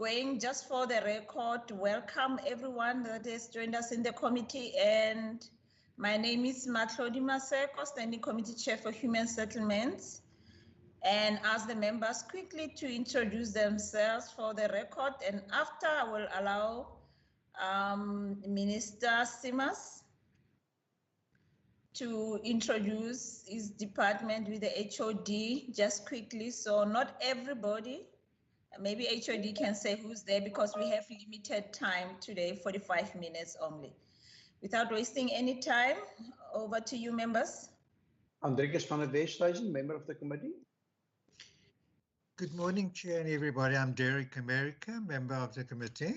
going, just for the record, welcome everyone that has joined us in the committee. And my name is Matlodi Maseko, Standing Committee Chair for Human Settlements. And ask the members quickly to introduce themselves for the record. And after, I will allow Minister Simas to introduce his department with the HOD just quickly. So not everybody, maybe HOD can say who's there because we have limited time today, 45 minutes only. Without wasting any time, over to you, members. Andrikus van der Westhuizen, member of the committee. Good morning, Chair and everybody. I'm Derek America, member of the committee.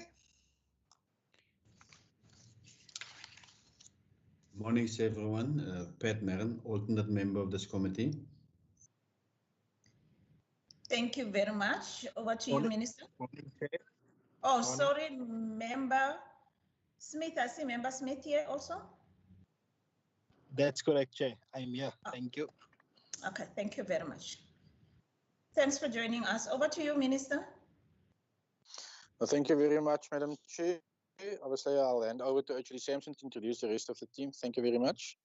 Morning, everyone. Pat Marin, alternate member of this committee. Thank you very much. Over to you, Minister. Morning, Chair. Oh, sorry, Member Smith. I see Member Smith here also. That's correct, Chair. I'm here. Oh. Thank you. Okay, thank you very much. Thanks for joining us. Over to you, Minister. Well, thank you very much, Madam Chair. Obviously, I'll hand over to Ashley Sampson to introduce the rest of the team. Thank you very much.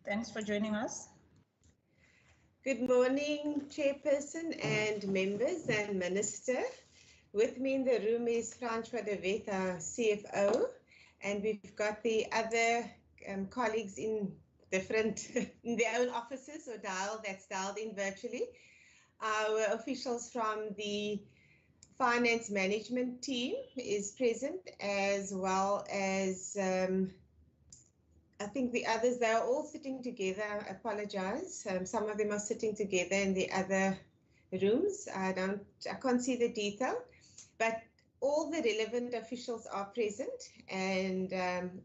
Thanks for joining us. Good morning, Chairperson and members and Minister. With me in the room is Francois de Wet, our CFO, and we've got the other colleagues in different, in their own offices or that's dialed in virtually. Our officials from the finance management team is present, as well as I think the others, they're all sitting together. I apologize. Some of them are sitting together in the other rooms. I can't see the detail, but all the relevant officials are present and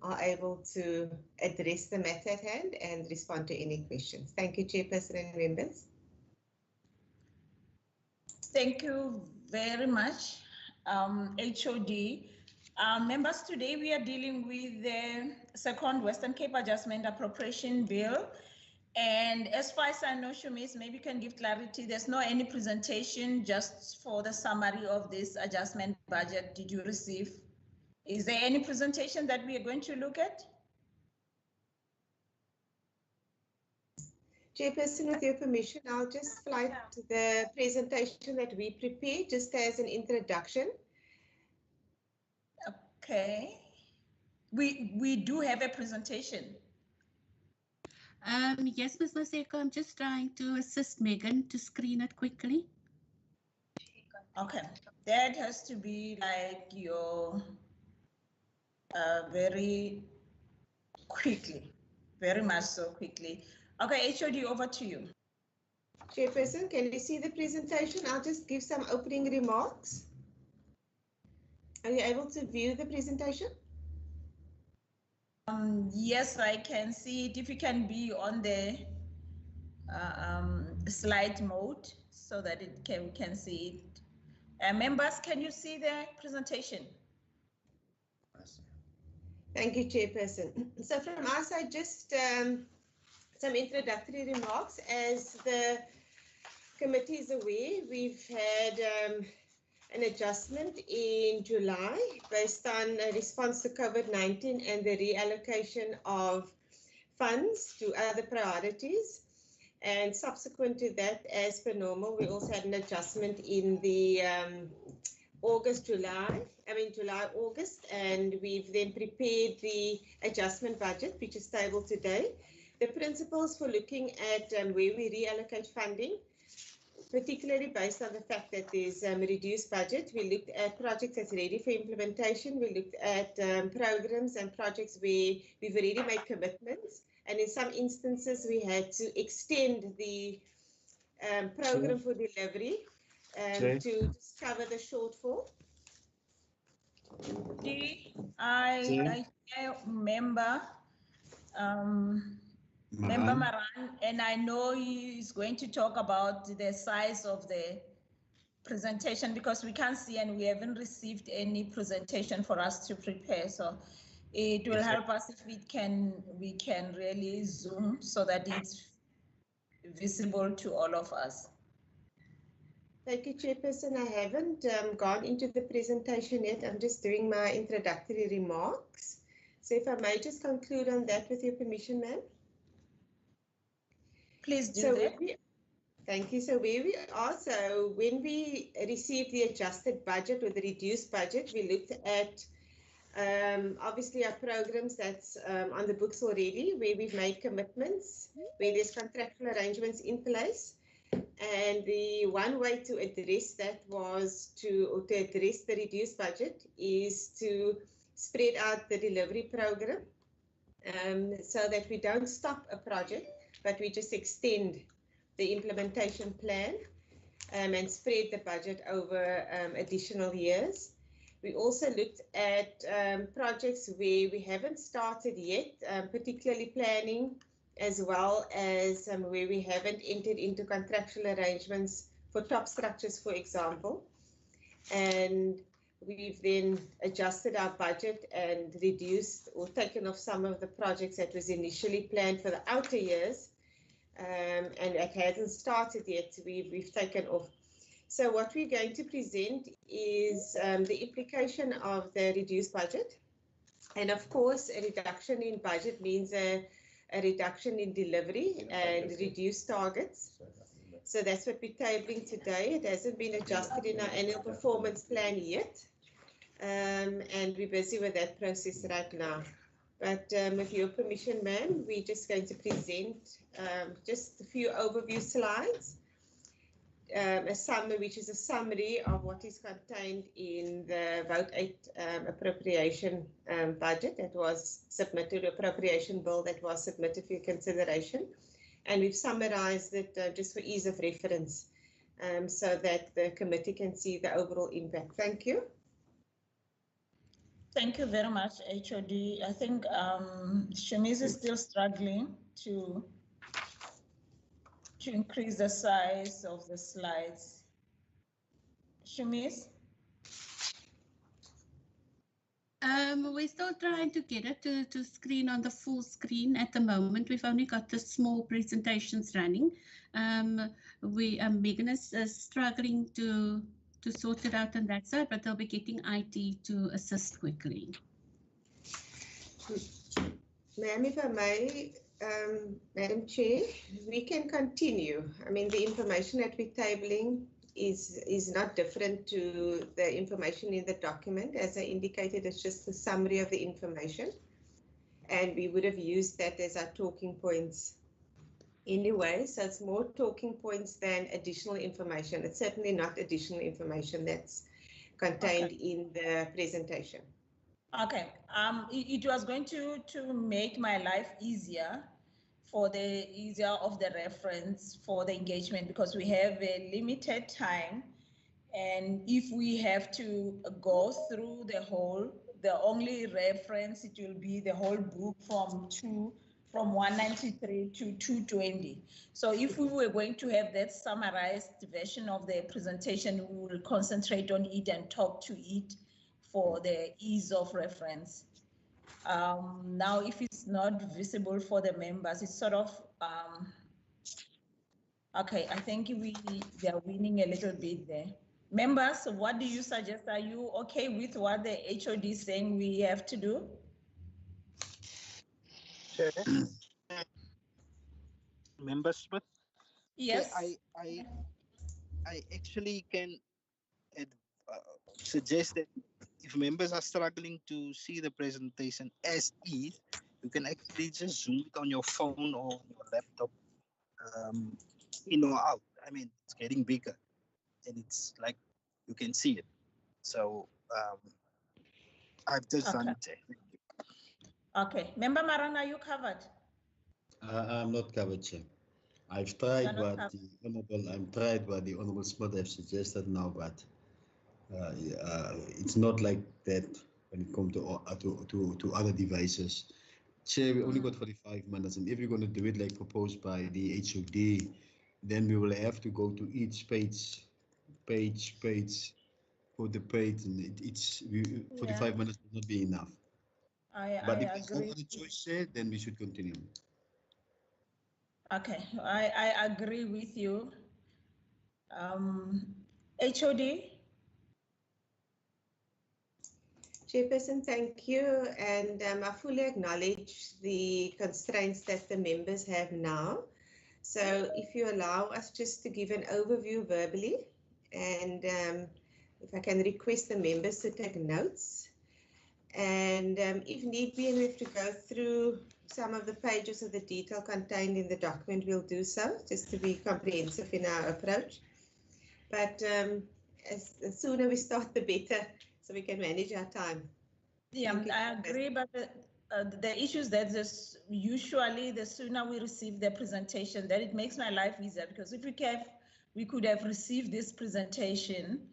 are able to address the matter at hand and respond to any questions. Thank you, Chairperson and members. Thank you very much, HOD. Members, today we are dealing with the second Western Cape Adjustment Appropriation Bill. And as far as I know, Shumis, maybe you can give clarity. There's no any presentation, just for the summary of this adjustment budget. Did you receive? Is there any presentation that we are going to look at? Chairperson, with your permission, I'll just fly to the presentation that we prepared just as an introduction. Okay. We do have a presentation. Yes, Ms. Maseko, I'm just trying to assist Megan to screen it quickly. Okay, that has to be like your very quickly, very much so quickly. Okay, HOD, over to you. Chairperson, can you see the presentation? I'll just give some opening remarks. Are you able to view the presentation? Yes, I can see it. If you can be on the slide mode so that we can see it. Members, can you see the presentation? Thank you, Chairperson. So from our side, just some introductory remarks. As the committee is aware, we've had an adjustment in July based on a response to COVID-19 and the reallocation of funds to other priorities. And subsequent to that, as per normal, we also had an adjustment in the July-August, and we've then prepared the adjustment budget, which is tabled today. The principles for looking at where we reallocate funding, particularly based on the fact that there's a reduced budget. We looked at projects that's ready for implementation. We looked at programs and projects where we've already made commitments. And in some instances, we had to extend the program for delivery to cover the shortfall. I remember Member Maran, and I know he is going to talk about the size of the presentation because we can't see and we haven't received any presentation for us to prepare. So it will help us if we can really zoom so that it's visible to all of us. Thank you, Chairperson. I haven't gone into the presentation yet. I'm just doing my introductory remarks. So if I may just conclude on that with your permission, ma'am. Please do So that. thank you. So where we are, so when we received the adjusted budget or the reduced budget, we looked at obviously our programs that's on the books already, where we've made commitments, where there's contractual arrangements in place. And the one way to address that was to address the reduced budget is to spread out the delivery program so that we don't stop a project, but we just extend the implementation plan and spread the budget over additional years. We also looked at projects where we haven't started yet, particularly planning, as well as where we haven't entered into contractual arrangements for top structures, for example. And we've then adjusted our budget and reduced or taken off some of the projects that was initially planned for the outer years, and it hasn't started yet. We've taken off. So what we're going to present is the implication of the reduced budget. And of course, a reduction in budget means a reduction in delivery and reduced targets. So that's what we're tabling today. It hasn't been adjusted in our annual performance plan yet. And we're busy with that process right now. But with your permission, ma'am, we're just going to present just a few overview slides. A summary, which is a summary of what is contained in the Vote 8 appropriation budget that was submitted, appropriation bill that was submitted for your consideration. And we've summarized it just for ease of reference so that the committee can see the overall impact. Thank you. Thank you very much, HOD. I think Shamiz is still struggling to increase the size of the slides. Shamiz? We're still trying to get it to screen on the full screen at the moment. We've only got the small presentations running. Megan is struggling to sort it out on that side, but they'll be getting IT to assist quickly. Ma'am, if I may, Madam Chair, we can continue. I mean, the information that we're tabling is not different to the information in the document. As I indicated, it's just a summary of the information. And we would have used that as our talking points anyway. So it's more talking points than additional information. It's certainly not additional information that's contained in the presentation. Okay, it was going to make my life easier for the easier of the reference for the engagement, because we have a limited time, and if we have to go through the only reference, it will be the whole book from 193 to 220. So if we were going to have that summarized version of the presentation, we will concentrate on it and talk to it for the ease of reference. Now, if it's not visible for the members, it's sort of, okay, I think they're winning a little bit there. Members, what do you suggest? Are you okay with what the HOD is saying we have to do? Chair. Member Smith? Yes. I actually can suggest that if members are struggling to see the presentation as is, you can actually just zoom it on your phone or your laptop in or out. I mean, it's getting bigger and it's like you can see it. So I've just done it. Thank you. Okay. Member Maran, are you covered? I'm not covered, Chair. I've tried what the Honorable Smith have suggested now, but it's not like that when it comes to other devices. Chair, we only got 45 minutes, and if you're going to do it like proposed by the HOD, then we will have to go to each page for the page, and 45 minutes will not be enough. But if there's no other choice, Chair, then we should continue. Okay, I agree with you. HOD? Chairperson, thank you. And I fully acknowledge the constraints that the members have now. So if you allow us just to give an overview verbally, and if I can request the members to take notes. And if need be, and we have to go through some of the pages of the detail contained in the document, we'll do so, just to be comprehensive in our approach. But the sooner we start, the better, so we can manage our time. Yeah, I agree, but the issue is that usually the sooner we receive the presentation, that it makes my life easier, because if we could have received this presentation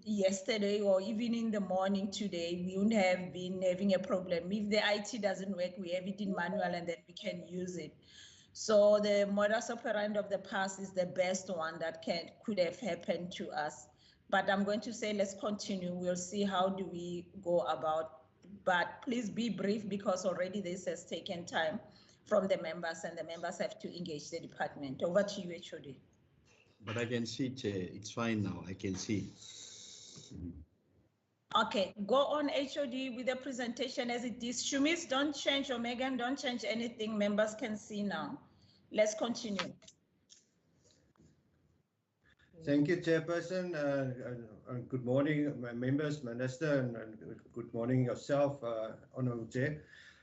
yesterday or even in the morning today, we wouldn't have been having a problem. If the IT doesn't work, we have it in manual and then we can use it. So the modus operandi of the past is the best one that could have happened to us. But I'm going to say, let's continue. We'll see how do we go about. But please be brief, because already this has taken time from the members and the members have to engage the department. Over to you, HOD. But I can see, Chair, it's fine now. I can see. Okay, go on, HOD, with the presentation as it is. Shumis, don't change, or Megan, don't change anything. Members can see now. Let's continue. Thank you, Chairperson. Good morning, my members, Minister, and good morning yourself, Honourable Chair.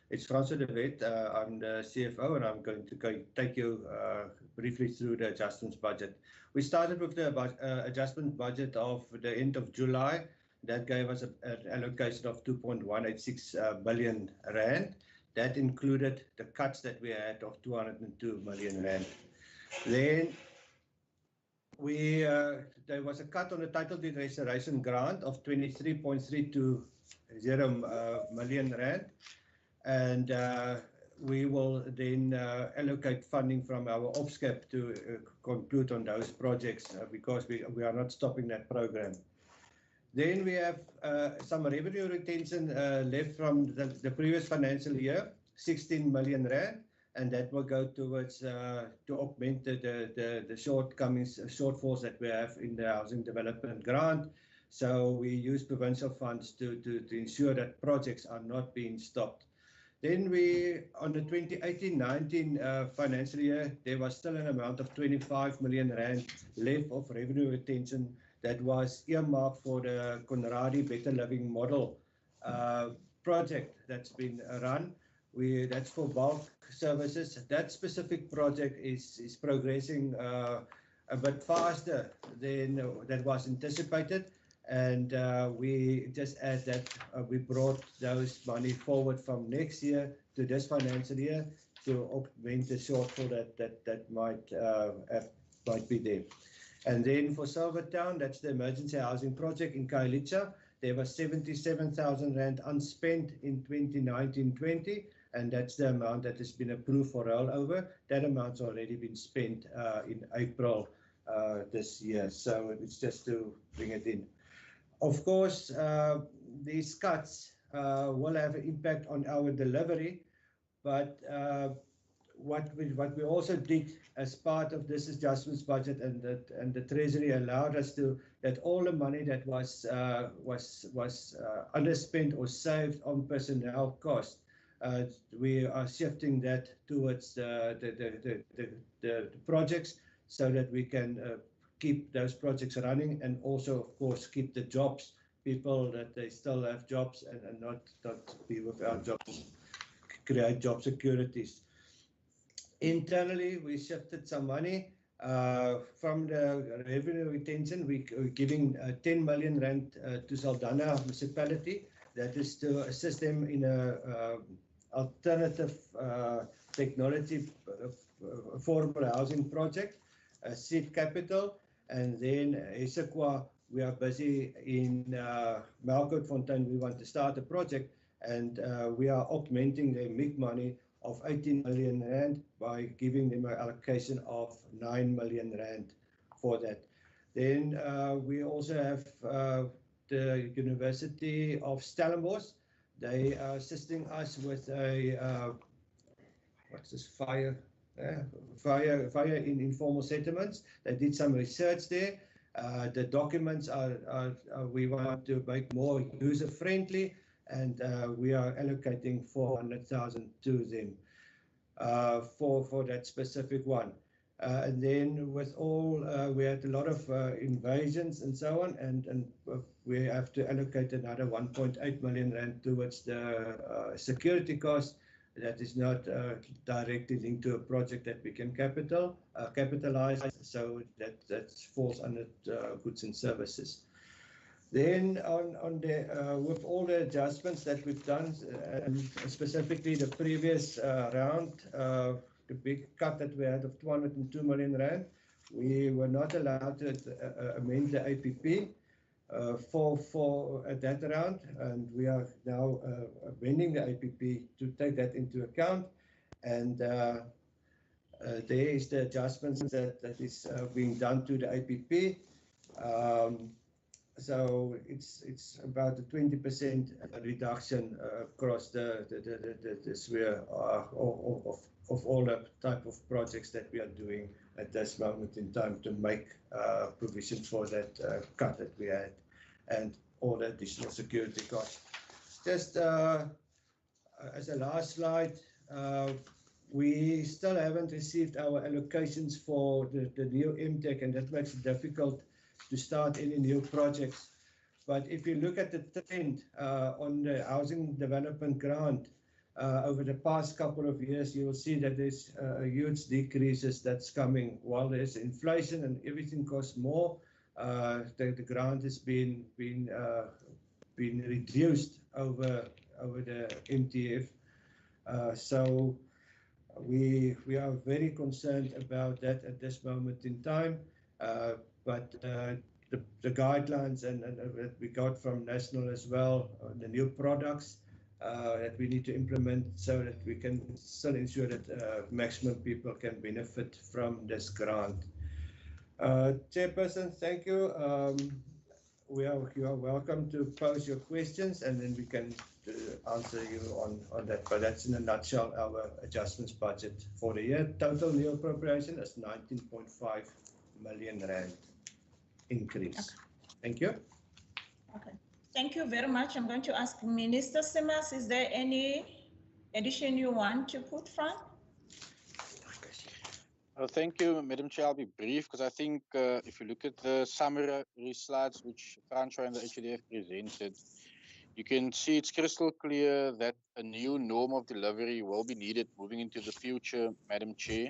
It's Francois de Wet. I'm the CFO, and I'm going to take you briefly through the adjustments budget. We started with the adjustment budget of the end of July. That gave us an allocation of 2.186 billion rand. That included the cuts that we had of 202 million rand. Then there was a cut on the title deed restoration grant of 23.320 million rand, and we will then allocate funding from our OPSCAP to conclude on those projects, because we are not stopping that program. Then we have some revenue retention left from the previous financial year, 16 million rand. And that will go towards to augment the shortfalls that we have in the housing development grant. So we use provincial funds to ensure that projects are not being stopped. Then on the 2018-19 financial year, there was still an amount of 25 million rand left of revenue retention that was earmarked for the Conradi Better Living Model project that's been run. That's for bulk services. That specific project is progressing a bit faster than that was anticipated, and we just add that we brought those money forward from next year to this financial year to augment the shortfall that might be there. And then for Silvertown, that's the emergency housing project in Khayelitsha. There was 77,000 rand unspent in 2019-20. And that's the amount that has been approved for rollover. That amount's already been spent in April this year. So it's just to bring it in. Of course, these cuts will have an impact on our delivery, but what we also did as part of this adjustments budget, and the Treasury allowed us to, that all the money that was underspent or saved on personnel costs, we are shifting that towards the projects, so that we can keep those projects running, and also, of course, keep the jobs, people that they still have jobs and not be without jobs, create job securities. Internally, we shifted some money from the revenue retention. We're giving 10 million rand to Saldanha municipality. That is to assist them in a alternative technology affordable housing project, seed capital. And then Esekwa, we are busy in Melkootfontein. We want to start a project, and we are augmenting their MIG money of 18 million rand by giving them an allocation of 9 million rand for that. Then we also have the University of Stellenbosch. They are assisting us with a what's this, fire in informal settlements. They did some research there. The documents we want to make more user friendly, and we are allocating 400,000 to them for that specific one. And then with all, we had a lot of invasions and so on, and we have to allocate another 1.8 million rand towards the security cost. That is not directly linked to a project that we can capitalize, so that falls under goods and services. Then on the with all the adjustments that we've done, and specifically the previous round, the big cut that we had of 202 million rand, we were not allowed to amend the APP for at that round, and we are now amending the APP to take that into account. And there is the adjustments that is being done to the APP. So it's about a 20% reduction across the sphere of all the type of projects that we are doing at this moment in time to make provision for that cut that we had and all the additional security costs. Just as a last slide, we still haven't received our allocations for the new MTech, and that makes it difficult to start any new projects. But if you look at the trend on the housing development grant over the past couple of years, you will see that there's huge decreases that's coming. While there's inflation and everything costs more, the grant has been reduced over the MTF. So we are very concerned about that at this moment in time. But the guidelines and that we got from national as well, the new products that we need to implement so that we can still ensure that maximum people can benefit from this grant. Chairperson, thank you. You are welcome to pose your questions, and then we can answer you on that. But that's in a nutshell our adjustments budget for the year. Total new appropriation is 19.5 million rand increase. Okay. Thank you. Okay. Thank you very much. I'm going to ask Minister Simmers, is there any addition you want to put from? Thank you, Madam Chair. I'll be brief because I think if you look at the summary slides which Francois and the HDF presented, you can see it's crystal clear that a new norm of delivery will be needed moving into the future, Madam Chair.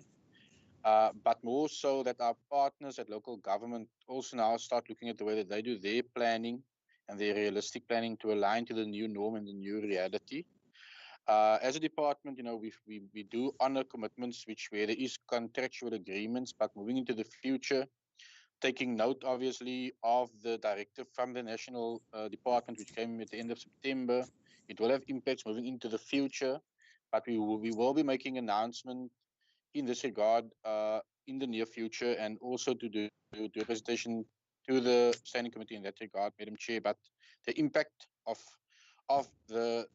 But more so that our partners at local government also now start looking at the way that they do their planning and their realistic planning to align to the new norm and the new reality. As a department, we do honor commitments where there is contractual agreements, but moving into the future, taking note obviously of the directive from the national department, which came at the end of September, it will have impacts moving into the future, but we will be making an announcement in this regard in the near future, and also to do a presentation to the standing committee in that regard, Madam Chair. But the impact of the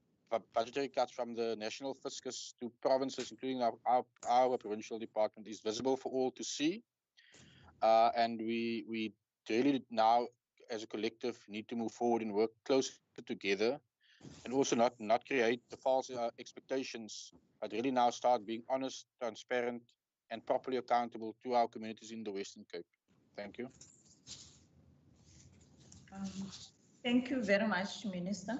budgetary cuts from the national fiscus to provinces, including our provincial department, is visible for all to see. And we really now, as a collective, need to move forward and work closer together, and also not create the false expectations, but really now start being honest, transparent, and properly accountable to our communities in the Western Cape. Thank you. Thank you very much, Minister.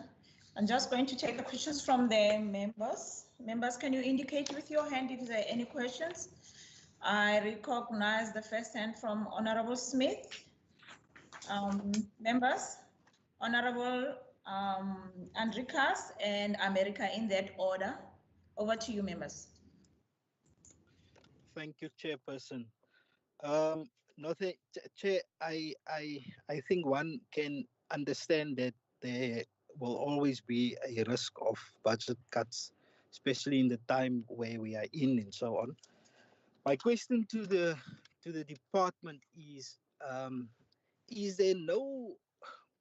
I'm just going to take the questions from the members. Members, can you indicate with your hand if there are any questions? I recognize the first hand from Honorable Smith. Members, Honorable Andrikas and America, in that order. Over to you, members. Thank you, Chairperson. Chair, I think one can understand that there will always be a risk of budget cuts, especially in the time where we are in and so on. My question to the department is there no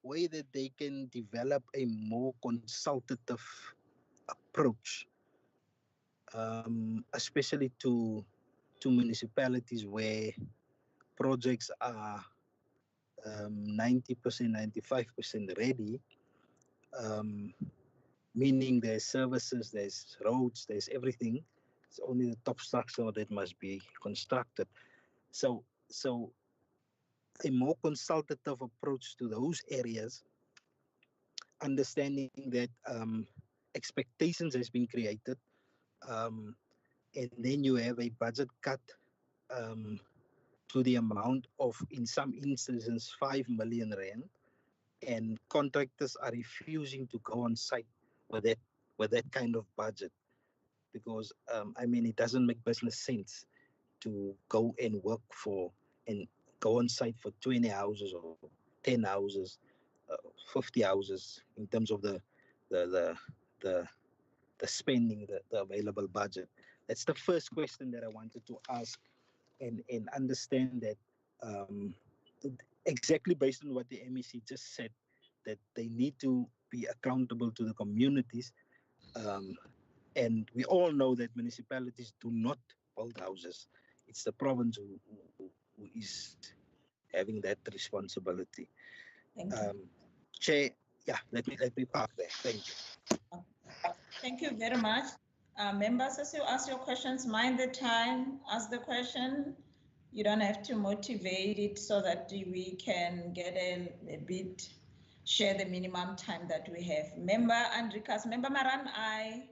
way that they can develop a more consultative approach, especially to municipalities where projects are 90%, 95% ready, meaning there's services, there's roads, there's everything. It's only the top structure that must be constructed. So a more consultative approach to those areas, understanding that expectations has been created, and then you have a budget cut to the amount of, in some instances, 5 million rand, and contractors are refusing to go on site with that kind of budget, because I mean, it doesn't make business sense to go and work for and go on site for 20 houses or 10 houses, 50 houses in terms of the spending, the available budget. That's the first question that I wanted to ask, and understand that exactly based on what the MEC just said, that they need to be accountable to the communities. And we all know that municipalities do not build houses. It's the province who is having that responsibility. Thank you. Chair, yeah, let me park there. Thank you. Thank you very much. Members, as you ask your questions, mind the time, ask the question. You don't have to motivate it so that we can get a bit, share the minimum time that we have. Member Andrikas, Member Maran, I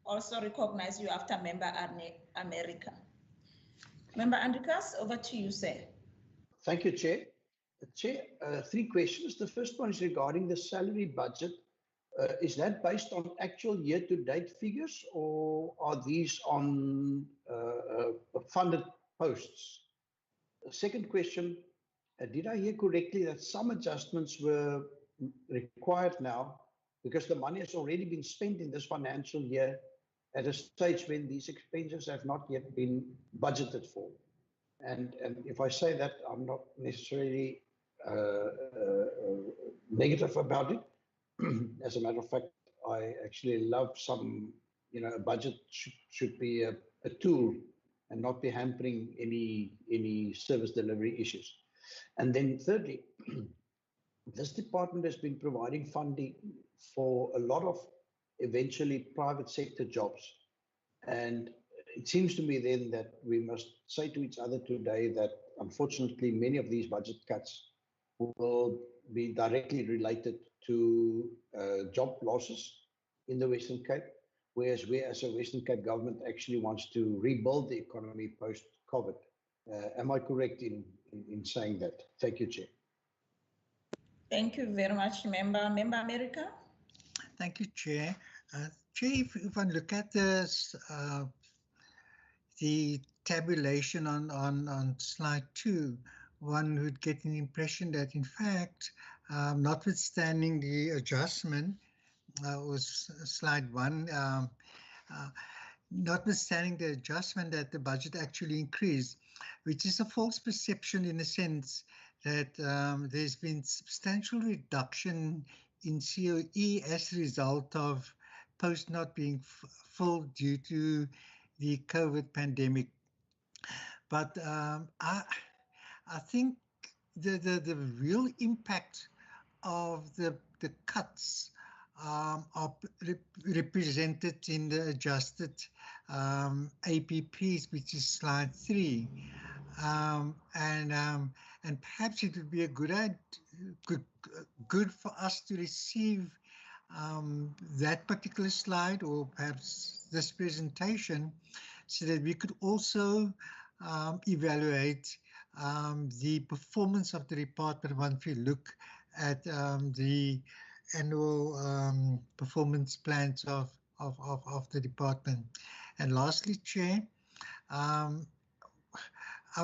also recognize you after Member America. Member Andrikas, over to you, sir. Thank you, Chair. Chair, 3 questions. The first one is regarding the salary budget. Is that based on actual year-to-date figures, or are these on funded posts? The second question, did I hear correctly that some adjustments were required now because the money has already been spent in this financial year at a stage when these expenses have not yet been budgeted for? And if I say that, I'm not necessarily negative about it. As a matter of fact, I actually love some, a budget should be a tool and not be hampering any service delivery issues. And then thirdly, this department has been providing funding for a lot of eventually private sector jobs. And it seems to me then that we must say to each other today that unfortunately many of these budget cuts will be directly related to job losses in the Western Cape, whereas we as a Western Cape government actually wants to rebuild the economy post-COVID. Am I correct in saying that? Thank you, Chair. Thank you very much, Member. Member America? Thank you, Chair. Chair, if I look at this, the tabulation on slide 2, one would get an impression that, in fact, notwithstanding the adjustment, was slide 1, notwithstanding the adjustment that the budget actually increased, which is a false perception in the sense that there's been substantial reduction in COE as a result of posts not being filled due to the COVID pandemic. But I think the real impact of the cuts are represented in the adjusted APPs, which is slide 3, and perhaps it would be a good for us to receive that particular slide, or perhaps this presentation, so that we could also evaluate the performance of the department once we look at the annual performance plans of the department. And lastly, Chair, I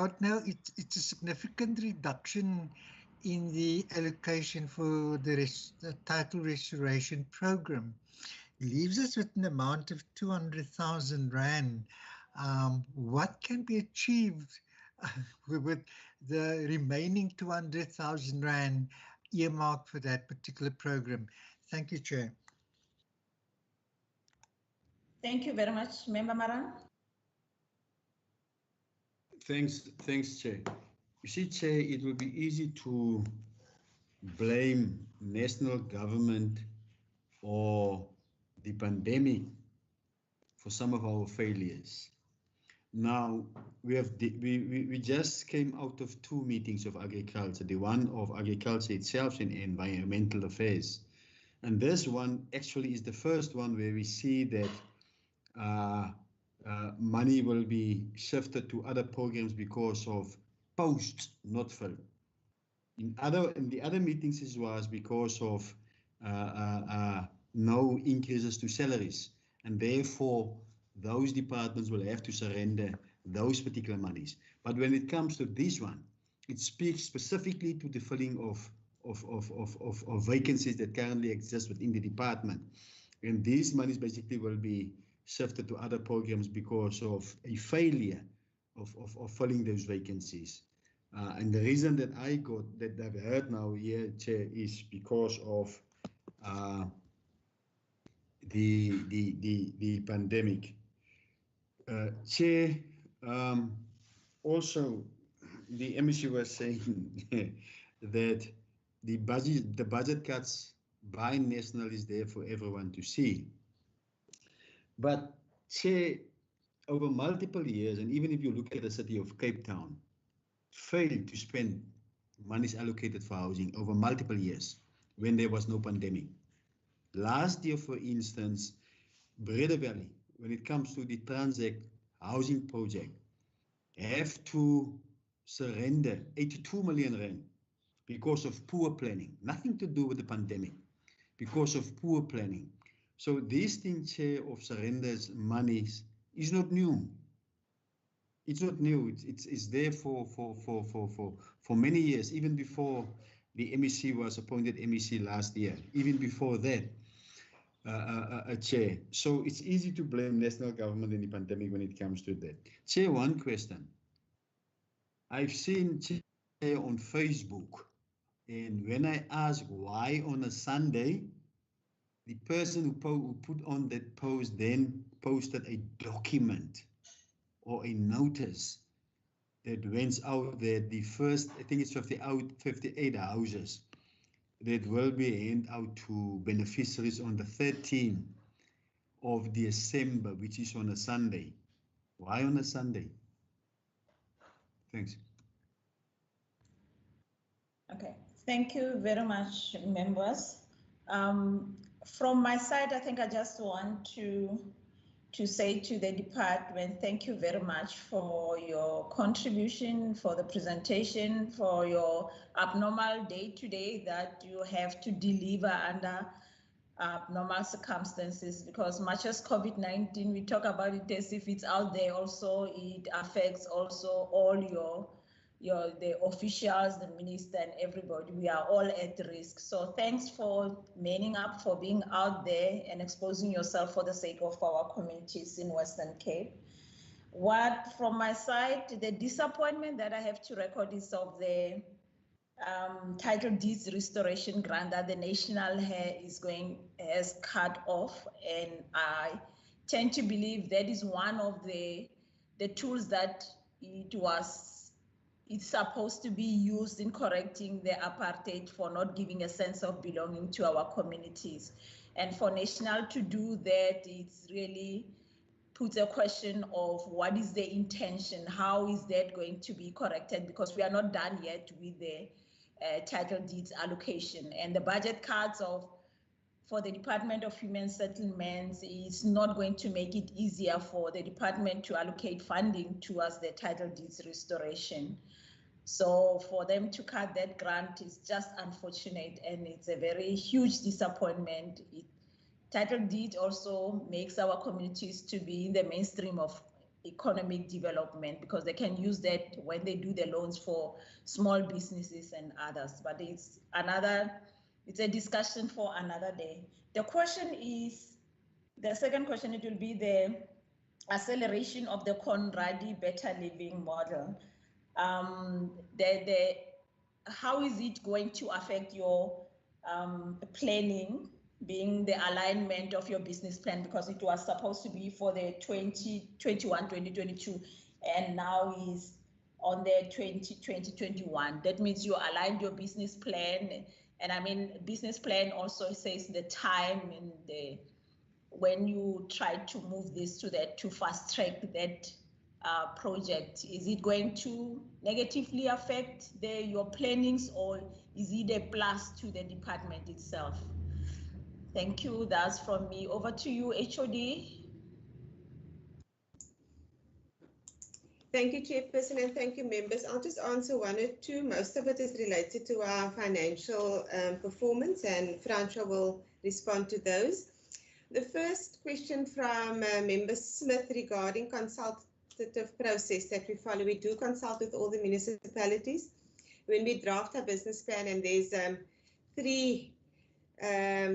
would know it's a significant reduction in the allocation for the title restoration program. It leaves us with an amount of 200,000 Rand. What can be achieved with the remaining 200,000 Rand earmarked for that particular program? Thank you, Chair. Thank you very much, Member Maran. Thanks, Chair. You see, Chair, it will be easy to blame national government or the pandemic for some of our failures. Now, we just came out of 2 meetings of agriculture, the one of agriculture itself and environmental affairs. And this one actually is the first one where we see that money will be shifted to other programs because of posts not filled. In the other meetings it was because of no increases to salaries, and therefore those departments will have to surrender those particular monies. But when it comes to this one, it speaks specifically to the filling of vacancies that currently exist within the department. And these monies basically will be shifted to other programs because of a failure of filling those vacancies. And the reason that I've heard now here, Chair, is because of the pandemic. Chair, also the MEC was saying that the budget cuts by national is there for everyone to see. But Chair, over multiple years, and even if you look at the city of Cape Town, failed to spend monies allocated for housing over multiple years when there was no pandemic. Last year, for instance, Breda Valley, when it comes to the Transact housing project, have to surrender 82 million rand because of poor planning. Nothing to do with the pandemic, because of poor planning. So this thing, Chair, of surrenders monies is not new. It's not new. It's there for many years, even before the MEC was appointed MEC last year, even before that, Chair. So it's easy to blame national government in the pandemic when it comes to that. Chair, one question. I've seen, Chair, on Facebook, and when I ask why on a Sunday, the person who put on that post then posted a document or a notice that went out that the first, I think it's 58 houses that will be handed out to beneficiaries on the 13th of December, which is on a Sunday. Why on a Sunday? Thanks. Okay, thank you very much, members. From my side, I think I just want to say to the department, thank you very much for your contribution, for the presentation, for your abnormal day-to-day that you have to deliver under abnormal circumstances, because much as COVID-19, we talk about it as if it's out there also, it affects also all the officials, the minister, and everybody. We are all at risk. So thanks for manning up, for being out there and exposing yourself for the sake of our communities in Western Cape. What, from my side, the disappointment that I have to record is of the title deeds restoration grant that the national has cut off, and I tend to believe that is one of the tools that it's supposed to be used in correcting the apartheid, for not giving a sense of belonging to our communities. And for national to do that, it's really puts a question of what is the intention, how is that going to be corrected, because we are not done yet with the title deeds allocation. And the budget cuts for the Department of Human Settlements is not going to make it easier for the department to allocate funding towards the title deeds restoration. So for them to cut that grant is just unfortunate, and it's a very huge disappointment. Title deed also makes our communities to be in the mainstream of economic development, because they can use that when they do the loans for small businesses and others. But it's a discussion for another day. The second question, it will be the acceleration of the Conradi Better Living model. How is it going to affect your planning, being the alignment of your business plan, because it was supposed to be for the 2021-2022 and now is on the 2020-2021. That means you aligned your business plan And I mean, business plan also says the time and when you try to move this to fast track that project, is it going to negatively affect your plannings, or is it a plus to the department itself? Thank you. That's from me. Over to you, HOD. Thank you, Chairperson, and thank you, members. I'll just answer one or two. Most of it is related to our financial performance, and Francois will respond to those. The first question from Member Smith regarding consultative process that we follow. We do consult with all the municipalities when we draft our business plan, and there's three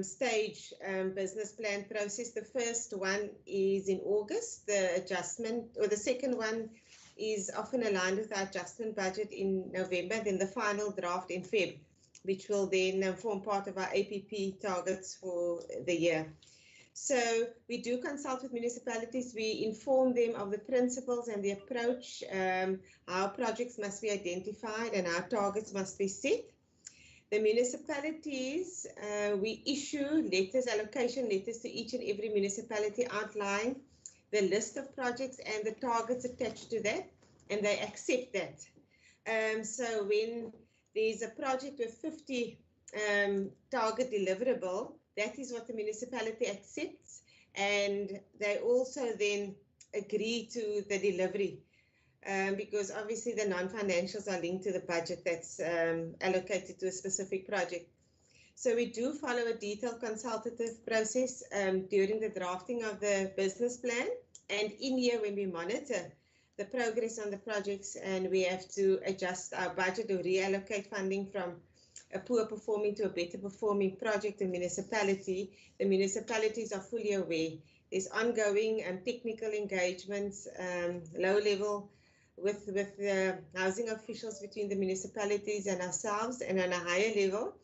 stage business plan process. The first one is in August, the adjustment, or the second one is often aligned with our adjustment budget in November, then the final draft in Feb, which will then form part of our APP targets for the year. So we do consult with municipalities. We inform them of the principles and the approach, how projects must be identified and our targets must be set. The municipalities, we issue letters, allocation letters to each and every municipality outlining the list of projects and the targets attached to that, and they accept that. So when there's a project with 50 target deliverable, that is what the municipality accepts, and they also then agree to the delivery, because obviously the non-financials are linked to the budget that's allocated to a specific project. So we do follow a detailed consultative process during the drafting of the business plan, and in here when we monitor the progress on the projects and we have to adjust our budget or reallocate funding from a poor performing to a better performing project or municipality, the municipalities are fully aware. There's ongoing technical engagements, low level with the housing officials between the municipalities and ourselves, and on a higher level.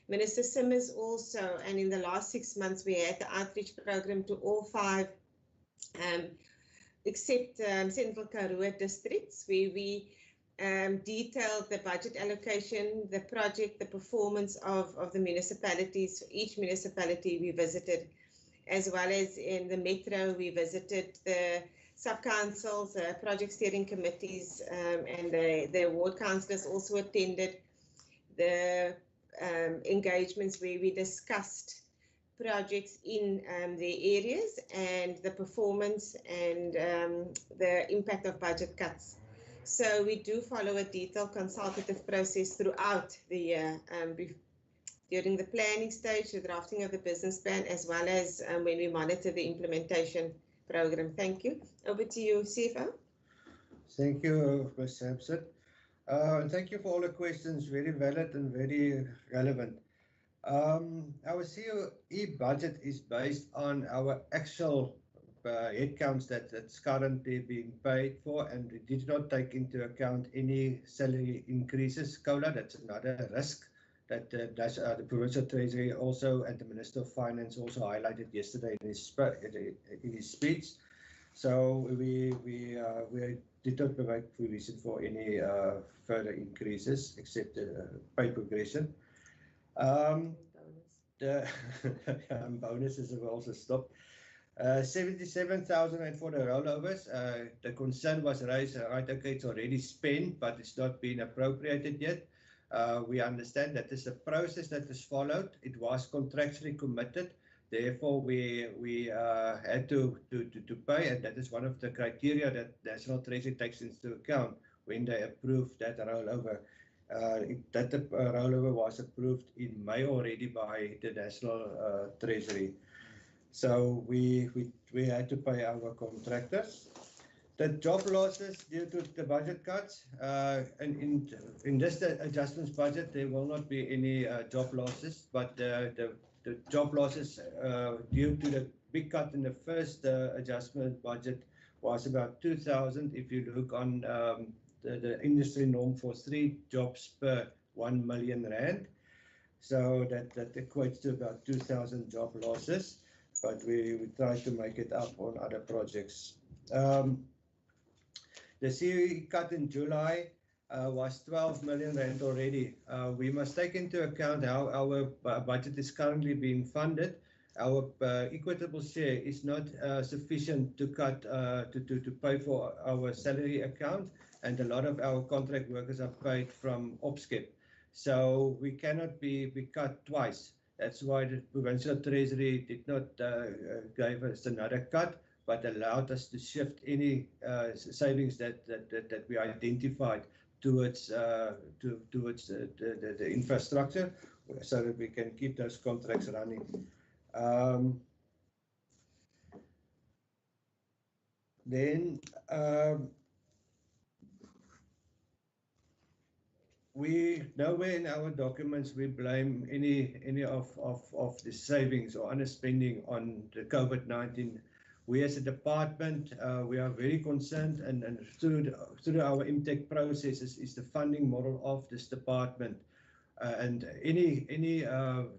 Minister Simmers also, and in the last 6 months, we had the outreach program to all 5 except Central Karoo districts, where we detailed the budget allocation, the project, the performance of the municipalities. Each municipality we visited, as well as in the metro, we visited the sub-councils, project steering committees, and the ward councillors also attended the engagements where we discussed projects in the areas and the performance and the impact of budget cuts. So we do follow a detailed consultative process throughout the year, during the planning stage, the drafting of the business plan, as well as when we monitor the implementation program. Thank you. Over to you, CFO. Thank you, Ms. Sampson. Thank you for all the questions, very valid and very relevant. Our COE budget is based on our actual headcounts that's currently being paid for, and we did not take into account any salary increases. COLA, that's another risk that the Provincial Treasury also and the Minister of Finance also highlighted yesterday in his speech. So we did not provide provision for any further increases except pay progression. The bonuses have also stopped. 77,000 and for the rollovers, the concern was raised, right, okay, it's already spent, but it's not been appropriated yet. We understand that is a process that is followed. It was contractually committed. Therefore, we had to pay, and that is one of the criteria that National Treasury takes into account when they approve that rollover. That rollover was approved in May already by the National Treasury. So we had to pay our contractors. The job losses due to the budget cuts, and in this adjustments budget, there will not be any job losses, but the job losses due to the big cut in the first adjustment budget was about 2,000. If you look on the industry norm for 3 jobs per 1 million rand, so that equates to about 2,000 job losses. But we try to make it up on other projects. The COE cut in July was 12 million rand already. We must take into account how our budget is currently being funded. Our equitable share is not sufficient to cut to pay for our salary account, and a lot of our contract workers are paid from OPSCEP. So we cannot be cut twice. That's why the Provincial Treasury did not give us another cut, but allowed us to shift any savings that we identified towards the infrastructure, so that we can keep those contracts running. Then we nowhere in our documents we blame any of the savings or underspending on the COVID-19. We as a department, we are very concerned, and through our intake processes is the funding model of this department. And any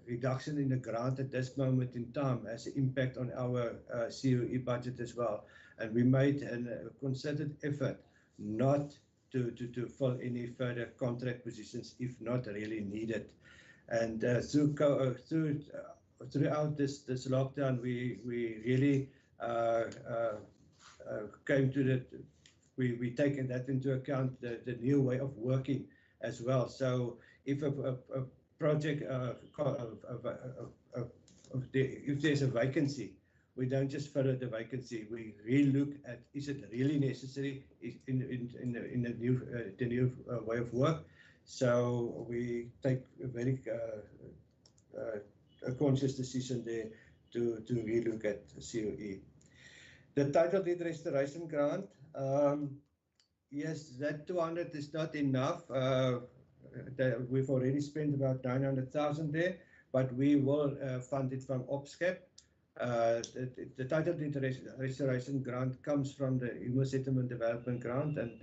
reduction in the grant at this moment in time has an impact on our COE budget as well. And we made a concerted effort not to fill any further contract positions if not really needed. And throughout this lockdown, we really came to that. We taken that into account, the new way of working as well. So if a project, if there's a vacancy, we don't just fill the vacancy. We really look at, is it really necessary in the new way of work? So we take a very a conscious decision there to relook at COE. The title deed restoration grant, yes, that 200 is not enough. We've already spent about 900,000 there, but we will fund it from OPSCEP. The title deed restoration grant comes from the Human Settlement Development Grant, and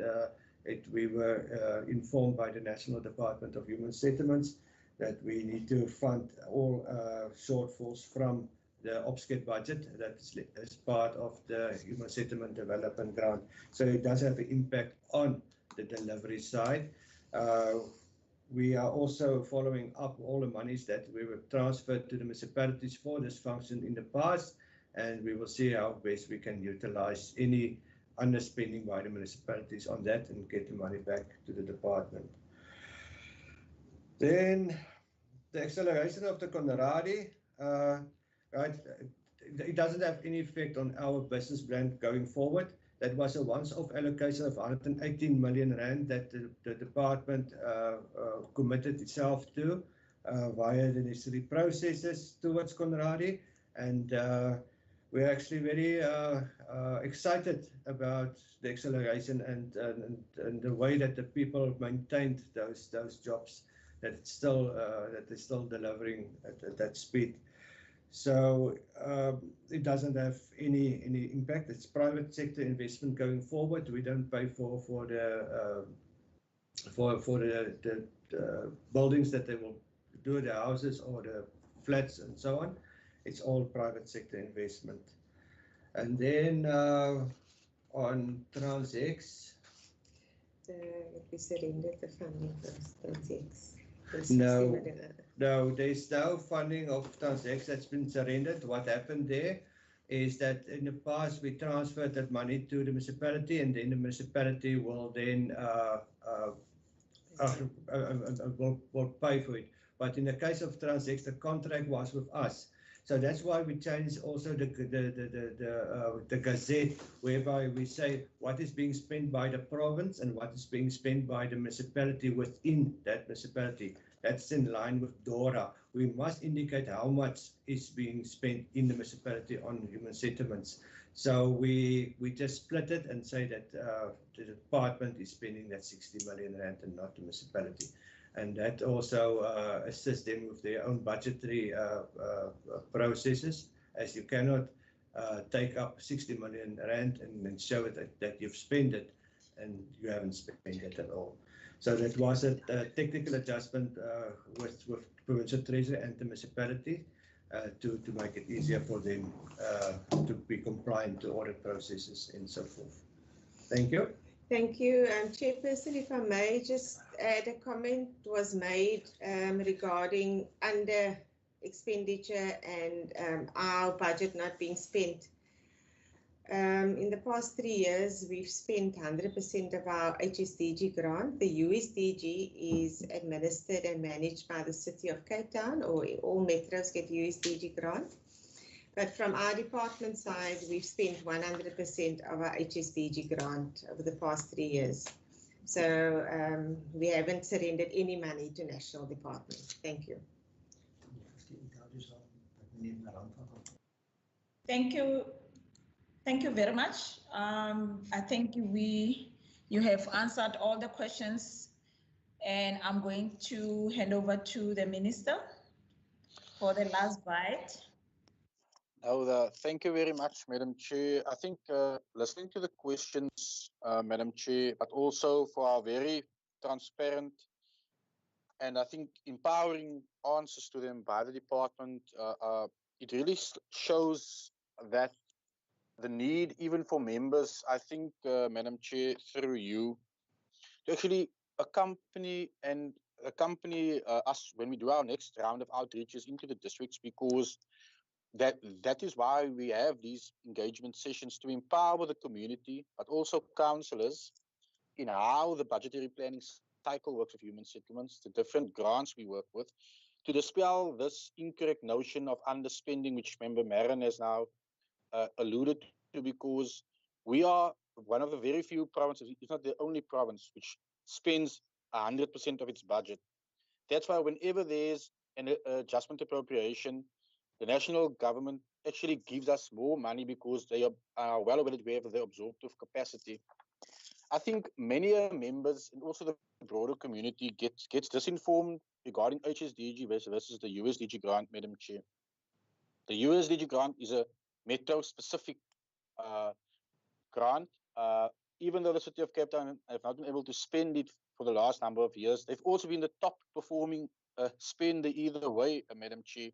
we were informed by the National Department of Human Settlements that we need to fund all shortfalls from the OPSCEP budget that is part of the Human Settlement Development Grant. So it does have an impact on the delivery side. We are also following up all the monies that we were transferred to the municipalities for this function in the past, and we will see how best we can utilize any underspending by the municipalities on that and get the money back to the department. Then the acceleration of the Conradi, right? It doesn't have any effect on our business plan going forward. That was a once-off allocation of 118 million rand that the department committed itself to via the necessary processes towards Conradi, and we're actually very excited about the acceleration and the way that the people maintained those jobs, that they're still delivering at that speed. So it doesn't have any impact. It's private sector investment going forward. We don't pay for the buildings that they will do, the houses or the flats and so on. It's all private sector investment. And then on TransX, we surrendered the funding for TransX. No, there's no funding of TransX that's been surrendered. What happened there is that in the past we transferred that money to the municipality, and then the municipality will then will pay for it. But in the case of TransX, the contract was with us. So that's why we changed also the gazette, whereby we say what is being spent by the province and what is being spent by the municipality within that municipality. That's in line with DORA. We must indicate how much is being spent in the municipality on human settlements. So we just split it and say that the department is spending that 60 million rand and not the municipality. And that also assists them with their own budgetary processes, as you cannot take up 60 million rand and then show it that you've spent it and you haven't spent it at all. So that was a technical adjustment with Provincial Treasury and the municipality to make it easier for them to be compliant to audit processes and so forth. Thank you. Thank you, Chairperson. If I may just add, a comment was made regarding under expenditure and our budget not being spent. In the past 3 years, we've spent 100% of our HSDG grant. The USDG is administered and managed by the City of Cape Town, or all metros get USDG grant. But from our department side, we've spent 100% of our HSDG grant over the past 3 years. So we haven't surrendered any money to national department. Thank you. Thank you. Thank you very much. I think you have answered all the questions, and I'm going to hand over to the Minister for the last bite. Thank you very much, Madam Chair. I think listening to the questions, Madam Chair, but also for our very transparent and I think empowering answers to them by the department, it really shows that the need even for members, I think, Madam Chair, through you, to actually accompany us when we do our next round of outreaches into the districts, because that is why we have these engagement sessions, to empower the community, but also councillors in how the budgetary planning cycle works with human settlements, the different grants we work with, to dispel this incorrect notion of underspending, which Member Marin has now alluded to, because we are one of the very few provinces, if not the only province, which spends 100% of its budget. That's why whenever there's an adjustment appropriation, the national government actually gives us more money, because they are well aware that we have the absorptive capacity. I think many members and also the broader community gets disinformed regarding HSDG versus the USDG grant, Madam Chair. The USDG grant is a metro-specific grant. Even though the City of Cape Town have not been able to spend it for the last number of years, they've also been the top performing spender either way, Madam Chair.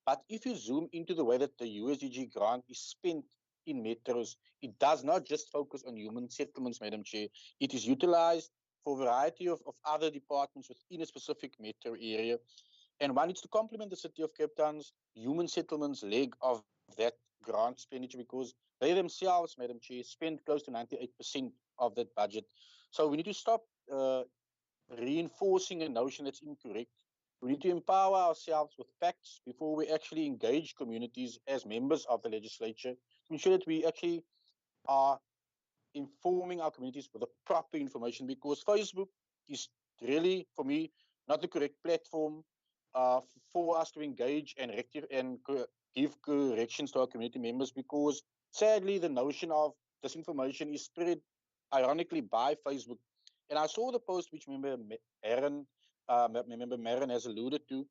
But if you zoom into the way that the USDG grant is spent in metros, it does not just focus on human settlements, Madam Chair. It is utilized for a variety of other departments within a specific metro area. And one needs to complement the City of Cape Town's human settlements leg of that grant expenditure, because they themselves, Madam Chair, spend close to 98% of that budget. So we need to stop reinforcing a notion that's incorrect. We need to empower ourselves with facts before we actually engage communities as members of the legislature, to ensure that we actually are informing our communities with the proper information, because Facebook is really, for me, not the correct platform for us to engage and give corrections to our community members, because sadly the notion of disinformation is spread ironically by Facebook. And I saw the post which Member Marin has alluded to,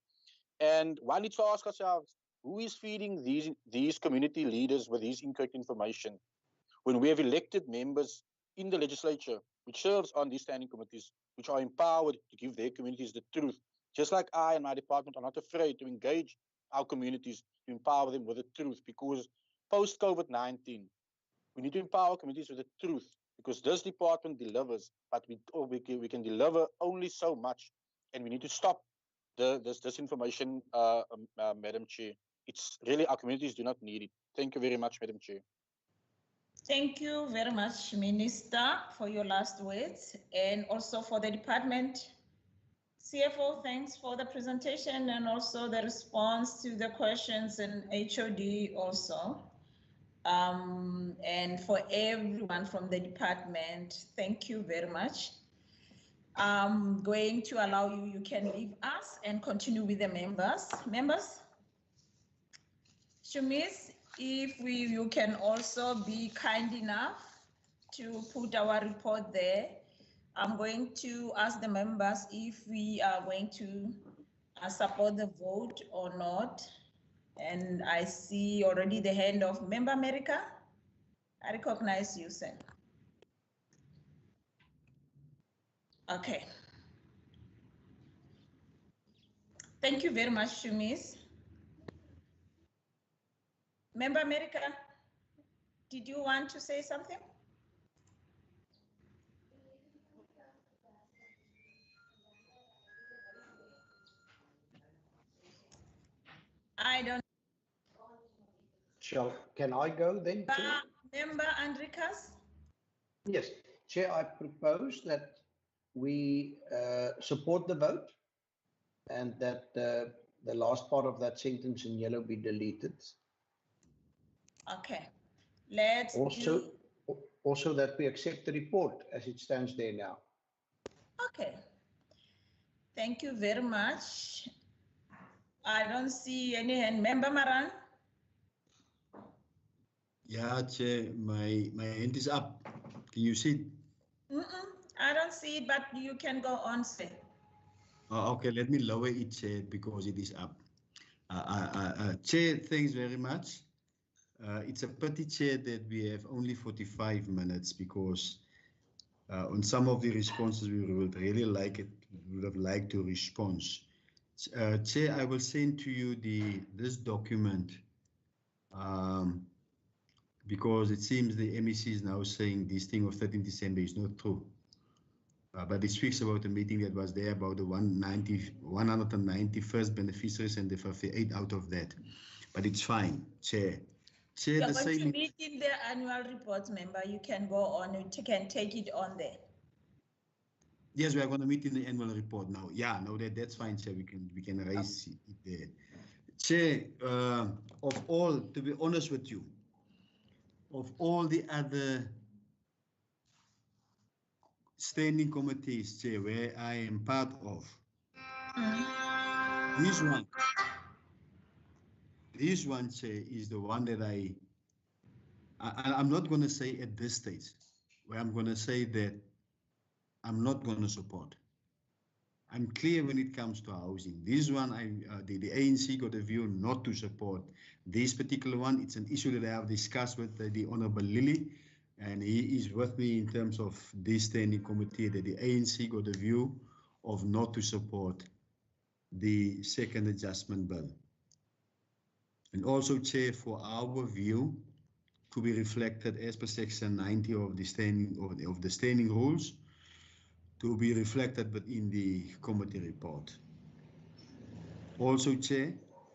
and one needs to ask ourselves, who is feeding these community leaders with these incorrect information? When we have elected members in the legislature, which serves on these standing committees, which are empowered to give their communities the truth, just like I and my department are not afraid to engage our communities, to empower them with the truth, because post-COVID-19, we need to empower communities with the truth, because this department delivers, but we can deliver only so much, and we need to stop this disinformation, Madam Chair. It's really, our communities do not need it. Thank you very much, Madam Chair. Thank you very much, Minister, for your last words, and also for the department. CFO, thanks for the presentation and also the response to the questions, and HOD also. And for everyone from the department, thank you very much. I'm going to allow you can leave us and continue with the members. Members, Shumis, if you can also be kind enough to put our report there. I'm going to ask the members if we are going to support the vote or not. And I see already the hand of Member America. I recognize you, sir. Okay. Thank you very much, Shumis. Member America, did you want to say something? Can I go then, Chair? Member Andrikas? Yes, Chair, I propose that we support the vote and that the last part of that sentence in yellow be deleted. Okay. Let's also that we accept the report as it stands there now. Okay. Thank you very much. I don't see any hand. Member Maran? Yeah, Chair, my hand is up. Can you see it? I don't see it, but you can go on, sir. Okay, let me lower it, Chair, because it is up. Chair, thanks very much. It's a pity, Chair, that we have only 45 minutes because on some of the responses we would really would have liked to respond. Chair, I will send to you this document because it seems the MEC is now saying this thing of 13 December is not true. But it speaks about the meeting that was there about the 191st beneficiaries and the 58 out of that. But it's fine, Chair. Chair, You're going to meet in the annual report, member. You can go on, you can take it on there. Yes, we are going to meet in the annual report now. Yeah, no, that's fine, Chair. We can raise it there. Chair, of all, to be honest with you, of all the other standing committees, Chair, where I am part of, this one, Chair, is the one that I'm not going to say at this stage, where I'm going to say that I'm not going to support. I'm clear when it comes to housing. This one, the ANC got a view not to support. This particular one, it's an issue that I have discussed with the Honorable Lily, and he is with me in terms of this standing committee that the ANC got a view of not to support the second adjustment bill. And also, Chair, for our view to be reflected as per section 90 of the standing rules, to be reflected within the committee report. Also, Chair,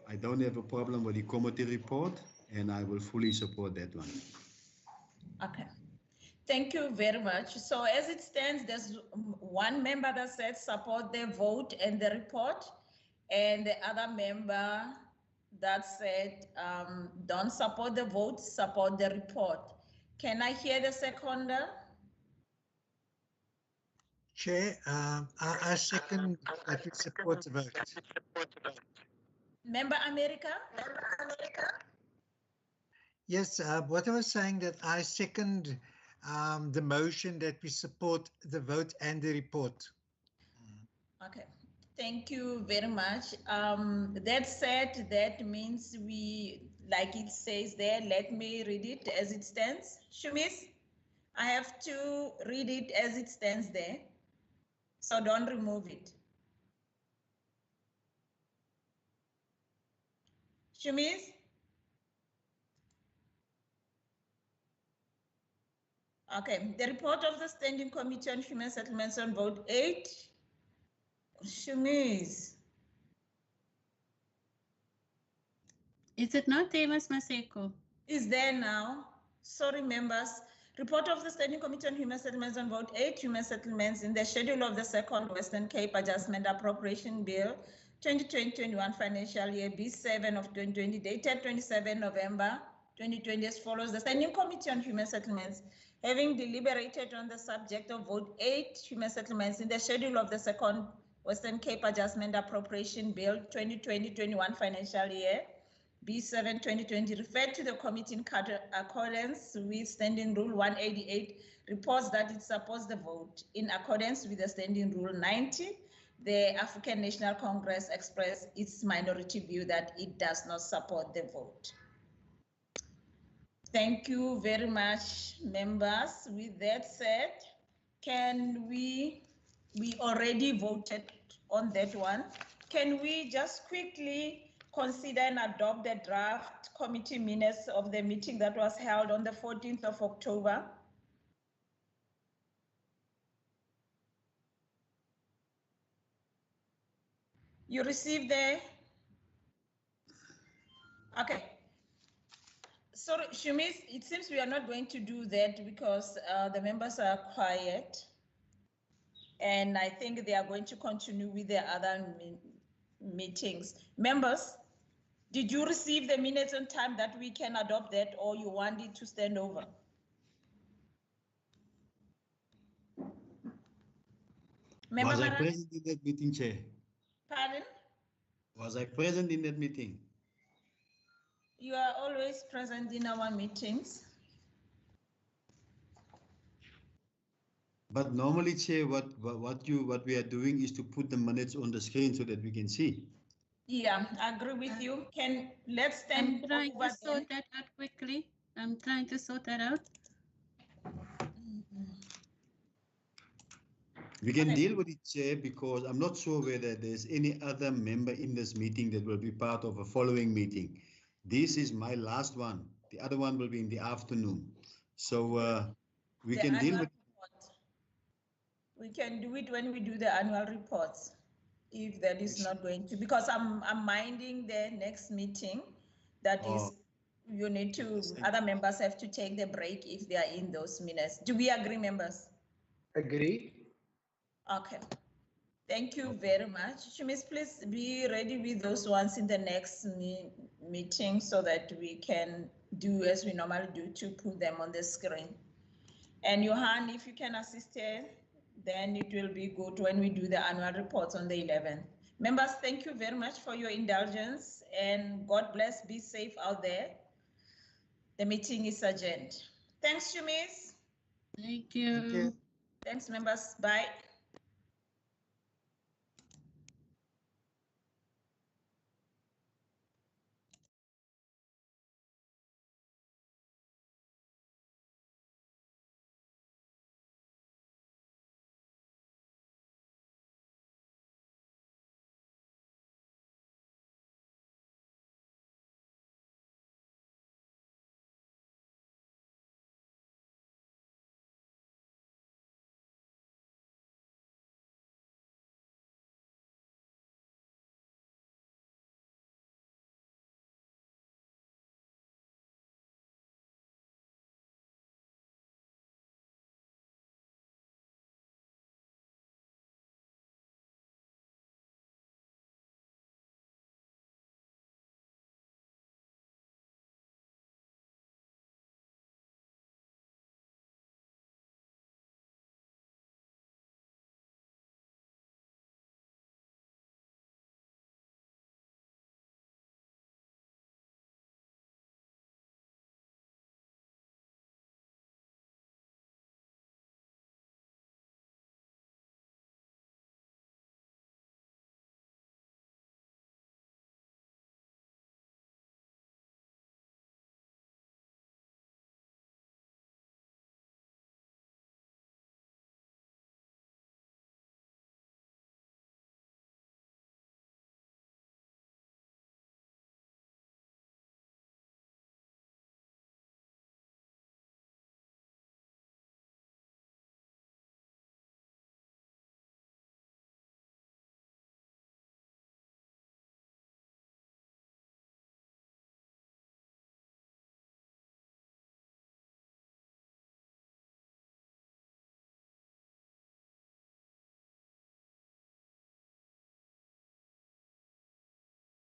I don't have a problem with the committee report, and I will fully support that one. Okay. Thank you very much. So as it stands, there's one member that said support the vote and the report, and the other member that said don't support the vote, support the report. Can I hear the seconder? Chair, I second that we support the vote. Member America? Yes, what I was saying that I second the motion that we support the vote and the report. Okay, thank you very much. That said, that means we, like it says there, let me read it as it stands. Shumis, I have to read it as it stands there, so don't remove it. Shumis? Okay, the report of the Standing Committee on Human Settlements on vote 8. Shumis. Is it not there, Ms. Maseko? Is there now. Sorry, members. Report of the Standing Committee on Human Settlements on vote 8, human settlements in the schedule of the second Western Cape Adjustment Appropriation Bill 2020-21 financial year B7 of 2020 dated 27 November 2020 as follows. The Standing Committee on Human Settlements, having deliberated on the subject of vote 8, human settlements in the schedule of the second Western Cape Adjustment Appropriation Bill 2020-21 financial year B7 2020 referred to the committee in accordance with Standing Rule 188, reports that it supports the vote. In accordance with the Standing Rule 90, the African National Congress expressed its minority view that it does not support the vote. Thank you very much, members. With that said, we already voted on that one. Can we just quickly consider and adopt the draft committee minutes of the meeting that was held on the 14th of October? You received the, okay. Sorry, Shumis, it seems we are not going to do that because the members are quiet. And I think they are going to continue with their other meetings. Members, did you receive the minutes on time that we can adopt that, or you want it to stand over? Was I present in that meeting, Chair? Pardon? Was I present in that meeting? You are always present in our meetings. But normally, Chair, what we are doing is to put the minutes on the screen so that we can see. Yeah, I agree with you. Let's I'm stand trying over to sort that out quickly. I'm trying to sort that out. We can deal with it, Chair, because I'm not sure whether there's any other member in this meeting that will be part of a following meeting. This is my last one. The other one will be in the afternoon. So we can deal with it. We can do it when we do the annual reports, if that is not going to, because I'm minding the next meeting. That is, you need to, other members have to take the break if they are in those minutes. Do we agree, members? Agree. Okay. Thank you very much. Shumis, please be ready with those ones in the next meeting so that we can do as we normally do to put them on the screen. And Johan, if you can assist her, then it will be good when we do the annual reports on the 11th. Members, thank you very much for your indulgence, and God bless, be safe out there. The meeting is adjourned. Thanks, Shumis. Thank you. Thank you. Thanks, members. Bye.